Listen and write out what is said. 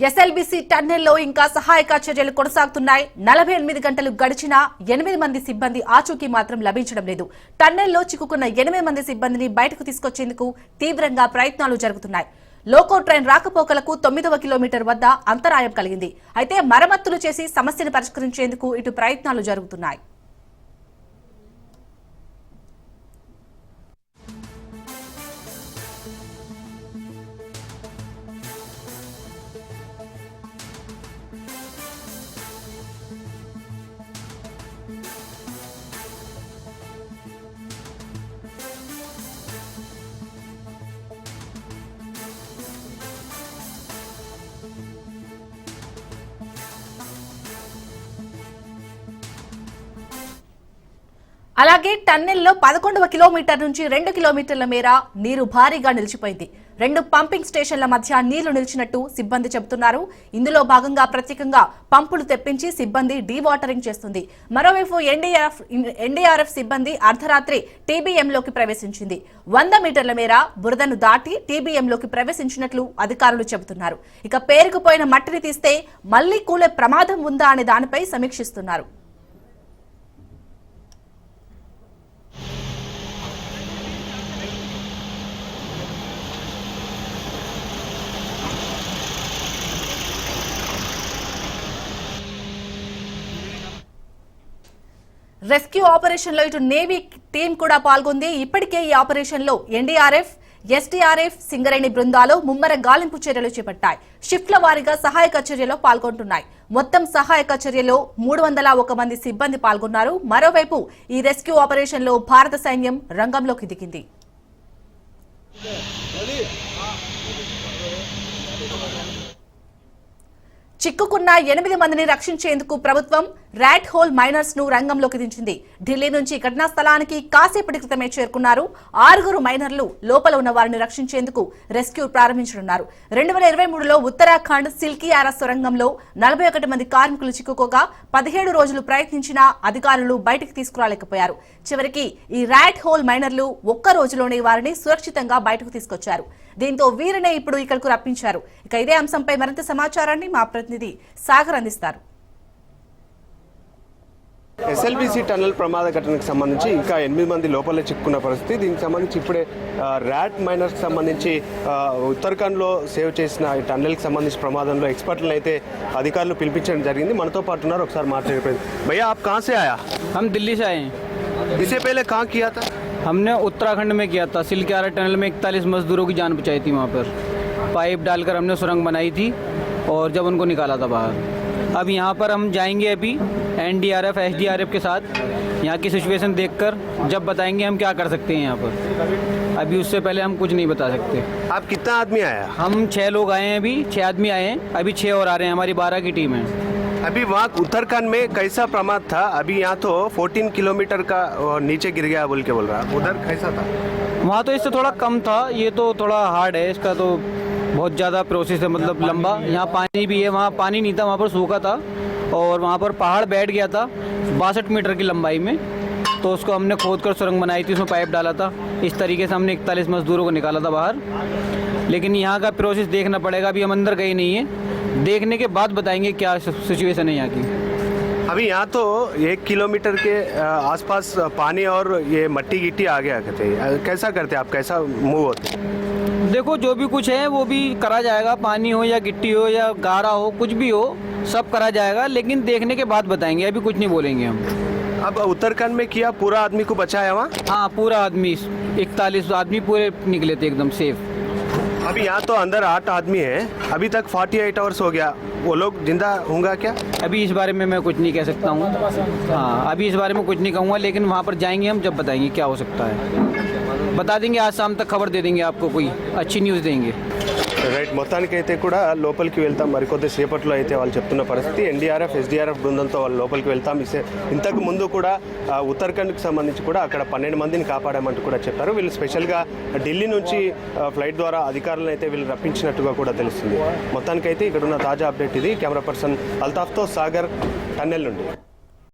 SLBC టన్నెల్లో ఇంకా సహాయక చర్యలు కొనసాగుతున్నాయి. 48 గంటలు గడిచినా 8 మంది సిబ్బంది ఆచూకీ మాత్రం లభించడం లేదు. టన్నెల్లో చిక్కుకున్న 8 మంది సిబ్బందిని బయటకు తీసుకొచ్చేందుకు తీవ్రంగా ప్రయత్నాలు జరుగుతున్నాయి. లోకో ట్రైన్ రాకపోకలకు 9వ కిలోమీటర్ వద్ద అంతరాయం కలిగింది. అయితే మరమ్మతులు చేసి సమస్యను పరిష్కరించేందుకు ఇటు ప్రయత్నాలు జరుగుతున్నాయి. అలాగే టన్నెల్లో 11వ కిలోమీటర్ నుంచి 2 కిలోమీటర్ల మేర నీరు భారీగా నిలిచిపోయింది. 2 పంపింగ్ స్టేషన్ల మధ్య నీళ్లు నిలిచినట్టు సిబ్బంది చెబుతున్నారు. ఇందులో భాగంగా పంపులు తెప్పించి సిబ్బంది డీవాటరింగ్ చేస్తుంది. మరోవైపు ఎన్డీఆర్ఎఫ్ సిబ్బంది అర్ధరాత్రి టీబీఎంలోకి ప్రవేశించింది. 100 మీటర్ల మేర బురదను దాటి టీబీఎంలోకి ప్రవేశించినట్లు అధికారులు చెబుతున్నారు. ఇక పేరుకుపోయిన మట్టిని తీస్తే మళ్లీ కూలే ప్రమాదం ఉందా అనే దానిపై సమీక్షిస్తున్నారు. రెస్క్యూ ఆపరేషన్ లో ఇటు నేవీ టీం కూడా పాల్గొంది. ఇప్పటికే ఈ ఆపరేషన్ లో ఎన్డీఆర్ఎఫ్, ఎస్డీఆర్ఎఫ్, సింగరేణి బృందాలు ముమ్మర గాలింపు చర్యలు చేపట్టాయి. షిఫ్ట్ల వారీగా సహాయక చర్యలో పాల్గొంటున్నాయి. మొత్తం సహాయక చర్యలో 301 మంది సిబ్బంది పాల్గొన్నారు. మరోవైపు ఈ రెస్క్యూ ఆపరేషన్ లో భారత సైన్యం రంగంలోకి దిగింది. చిక్కుకున్న 8 మందిని రక్షించేందుకు ప్రభుత్వం ర్యాట్ హోల్ మైనర్స్ ను రంగంలోకి దించింది. ఢిల్లీ నుంచి ఘటనా స్థలానికి కాసేపటి క్రితమే చేరుకున్నారు. 6 మైనర్లు లోపల ఉన్న వారిని రక్షించేందుకు రెస్క్యూ ప్రారంభించనున్నారు. 2023లో ఉత్తరాఖండ్ సిల్కియారా సొరంగంలో 41 మంది కార్మికులు చిక్కుకోగా 17 రోజులు ప్రయత్నించినా అధికారులు బయటికి తీసుకురాలేకపోయారు. చివరికి ఈ ర్యాట్ హోల్ మైనర్లు ఒక్క రోజులోనే వారిని సురక్షితంగా బయటకు తీసుకొచ్చారు. దీంతో వీరినే ఇప్పుడు ఇక్కడకు రప్పించారు. ఇక ఇదే అంశంపై మరింత సమాచారాన్ని మా ప్రతినిధి సాగర్ అందిస్తారు. ఎస్ఎల్బీసీ టన్నెల్ ప్రమాద ఘటనకు సంబంధించి ఇంకా 8 మంది లోపలే చిక్కుకున్న పరిస్థితి. దీనికి సంబంధించి ఇప్పుడే ర్యాట్ మైనర్స్ సంబంధించి ఉత్తరాఖండ్లో సేవ్ చేసిన ఈ టన్నెల్కి సంబంధించిన ప్రమాదంలో ఎక్స్పర్ట్లను అయితే అధికారులు పిలిపించడం జరిగింది. మనతో పాటు ఉన్నారు, ఒకసారి మాట్లాడిపోయింది. భయ్యా आप कहाँ से आया? हम दिल्ली से आए हैं। इससे पहले कहाँ किया था? हमने उत्तराखंड में किया था। सिलक्यारा टनल में 41 मजदूरों की जान बचाई थी। वहाँ पर पाइप डालकर हमने सुरंग बनाई थी और जब उनको निकाला था बाहर। अब यहाँ पर हम जाएंगे अभी एनडीआरएफ, एसडीआरएफ के साथ यहाँ की सिचुएशन देखकर जब बताएंगे हम क्या कर सकते हैं यहाँ पर। अभी उससे पहले हम कुछ नहीं बता सकते। आप कितना आदमी आया? हम 6 लोग आए हैं, अभी 6 आदमी आए हैं, अभी 6 और आ रहे हैं। हमारी 12 की टीम है। अभी वहाँ उत्तराखंड में कैसा प्रमाद था? अभी यहाँ तो 14 किलोमीटर का नीचे गिर गया बोल के बोल रहा, उधर कैसा था? वहाँ तो इससे थोड़ा कम था, ये तो थोड़ा हार्ड है। इसका तो बहुत ज़्यादा प्रोसेस है, मतलब लंबा। यहाँ पानी भी है, वहाँ पानी नहीं था, वहाँ पर सूखा था और वहाँ पर पहाड़ बैठ गया था 62 मीटर की लंबाई में। तो उसको हमने खोद कर सुरंग बनाई थी, उसमें पाइप डाला था। इस तरीके से हमने 41 मजदूरों को निकाला था बाहर। लेकिन यहाँ का प्रोसेस देखना पड़ेगा, अभी हम अंदर गए नहीं है। देखने के बाद बताएंगे क्या सिचुएशन है यहाँ की। अभी यहाँ तो 1 किलोमीटर के आसपास पानी और ये मट्टी गिट्टी आ गया कहते हैं। कैसा करते आप, कैसा मूव होते? देखो जो भी कुछ है वो भी करा जाएगा, पानी हो या गिट्टी हो या गारा हो, कुछ भी हो सब करा जाएगा। लेकिन देखने के बाद बताएंगे, अभी कुछ नहीं बोलेंगे हम। अब उत्तराखंड में किया, पूरा आदमी को बचाया वहाँ? हाँ पूरा आदमी, 41 आदमी पूरे निकले थे एकदम सेफ। अभी यहाँ तो अंदर 8 आदमी है, अभी तक 48 आवर्स हो गया, वो लोग जिंदा होंगे क्या? अभी इस बारे में मैं कुछ नहीं कह सकता हूँ। हाँ अभी इस बारे में कुछ नहीं कहूँगा, लेकिन वहाँ पर जाएंगे हम, जब बताएंगे क्या हो सकता है बता देंगे। आज शाम तक खबर दे देंगे आपको, कोई अच्छी न्यूज़ देंगे। రైట్, మొత్తానికైతే కూడా లోపలికి వెళ్తాం. మరికొద్ది సేపట్లో అయితే వాళ్ళు చెప్తున్న పరిస్థితి ఎన్డీఆర్ఎఫ్, ఎస్డీఆర్ఎఫ్ బృందంతో వాళ్ళు లోపలికి వెళ్తాం. ఇంతకు ముందు కూడా ఉత్తరాఖండ్కి సంబంధించి కూడా అక్కడ 12 మందిని కాపాడామంటూ కూడా చెప్పారు. వీళ్ళు స్పెషల్గా ఢిల్లీ నుంచి ఫ్లైట్ ద్వారా అధికారులను అయితే వీళ్ళు రప్పించినట్టుగా కూడా తెలుస్తుంది. మొత్తానికైతే ఇక్కడ ఉన్న తాజా అప్డేట్ ఇది. కెమెరా పర్సన్ అల్తాఫ్తో సాగర్, టన్నెల్ నుండి.